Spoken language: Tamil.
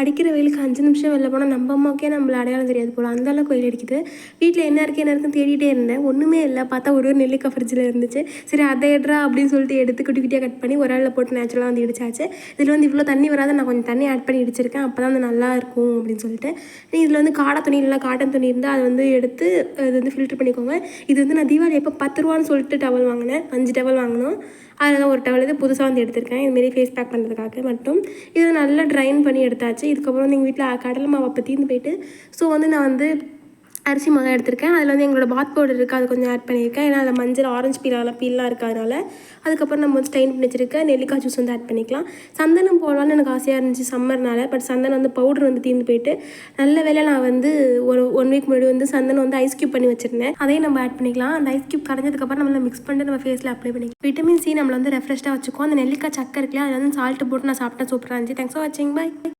அடிக்கிற வெயிலுக்கு 5 நிமிஷம் வெளில போனால் நம்ம அம்மாவுக்கே நம்மள அடையாளம் தெரியாது போல், அந்தளவுக்கு வெயில் அடிக்குது. வீட்டில் என்ன இருக்குன்னு தேடிட்டே இருந்தேன், ஒன்றுமே இல்லை. பார்த்தா ஒரு நெல்லிக்காய் ஃப்ரிட்ஜில் இருந்துச்சு. சரி அதை எடுறா அப்படின்னு சொல்லிட்டு எடுத்து குட்டி குட்டியாக கட் பண்ணி ஒரு ஆளில் போட்டு நேச்சுரலாக வந்து இடிச்சாச்சு. இதில் வந்து இவ்வளோ தண்ணி வராத, நான் கொஞ்சம் தண்ணி ஆட் பண்ணி இடிச்சிருக்கேன், அப்போ தான் வந்து நல்லா இருக்கும் அப்படின்னு சொல்லிட்டு. இதில் வந்து காடை துணி இல்லைனா காட்டன் துணி இருந்தால் அதை வந்து எடுத்து அது வந்து ஃபில்ட்ரு பண்ணிக்கோங்க. இது வந்து நான் தீபாவளி எப்போ 10 ரூபான்னு சொல்லிட்டு டவல் வாங்கினேன், 5 டவல் வாங்கினோம். அதில் தான் ஒரு டவல் இது புதுசாக வந்து எடுத்திருக்கேன், இதுமாரி ஃபேஸ் பேக் பண்ணுறதுக்காக மட்டும். இதை நல்லா ட்ரைன் பண்ணி எடுத்தாச்சு. இதுக்கப்புறம் வந்து எங்கள் வீட்டில் கடலை மாவு அப்போ தீர்ந்து போயிட்டு, ஸோ வந்து நான் வந்து அரிசி மாவு எடுத்திருக்கேன். அதில் வந்து எங்களோட பாத் பவுடர் இருக்குது, அது கொஞ்சம் ஆட் பண்ணியிருக்கேன். ஏன்னா அதில் மஞ்சள் ஆரஞ்சு பீலாம் இருக்கிறதுனால. அதுக்கப்புறம் நம்ம வந்து ஸ்டைன் பண்ணி வச்சுருக்க நெல்லிக்காய் ஜூஸ் வந்து ஆட் பண்ணிக்கலாம். சந்தனம் போடலான்னு எனக்கு ஆசையாக இருந்துச்சு சம்மர்னால, பட் சந்தனம் வந்து பவுடர் வந்து தீர்ந்து போயிட்டு, நல்ல வேளை நான் வந்து ஒரு 1 வீக் முன்னாடி வந்து சந்தனம் வந்து ஐஸ் க்யூப் பண்ணி வச்சுருந்தேன், அதையும் நம்ம ஆட் பண்ணிக்கலாம். அந்த ஐஸ் க்யூப் கரைஞ்சதுக்கப்புறம் நம்மள மிக்ஸ் பண்ணிட்டு நம்ம ஃபேஸில் அப்ளை பண்ணிக்கலாம். விட்டமின் சி நம்மளை வந்து ரெஃப்ரெஷ்டாக வச்சுக்கும். அந்த நெல்லிக்காய் சக்கை இருக்குல்லையா, அதில் வந்து சால்ட்டு போட்டு நான் சாப்பிட்டேன், சூப்பராக இருந்துச்சு. தேங்க்ஸ் ஃபார் வாட்சிங், பை.